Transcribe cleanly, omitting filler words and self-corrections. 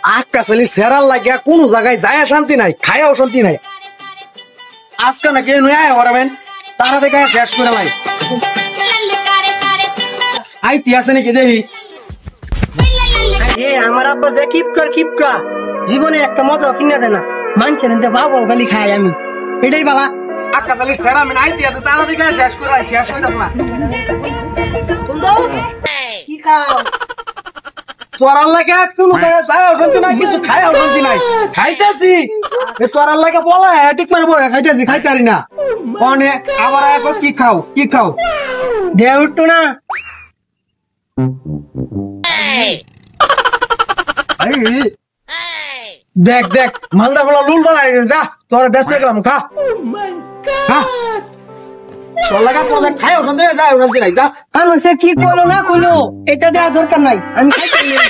আক্কা ছেলের সেরার লাগিয়া কোন জায়গায় যায় শান্তি নাই, খায়াও শান্তি নাই। আজকে নাকি নয় আয় হরাবেন, তারা দেখে শেষ করে লাই। আইতি আছে নাকি দেখি। আমার আব্বা যে কিপকা জীবনে একটা মতো কিনা দেয় না, মানছে না বাবা খালি খাই আমি, এটাই বাবা। আক্কা ছেলের সেরা আমি আইতি আছে, তারা দেখে শেষ করে লাই, শেষ হইতাছে না। কি খাও? চোরার লাগে কোন জায়গায় যায় শান্তি নাই, কিছু খায়াও শান্তি নাই। খাইতেছি চোরার লাগে বলা ঠিক মানে বলে খাইতেছি, খাইতে পারি না। অনেক আবার কি খাও কি খাও দেহ উঠতো না। দেখ দেখ মালদা বলা লুল বলা যা তোরা দেখতে গেলাম খা খাই ওখান থেকে যায় ওখান থেকে যা। আমার সে কি করলো না করলো এটা দেওয়া দরকার নাই, আমি খাইতে নিয়ে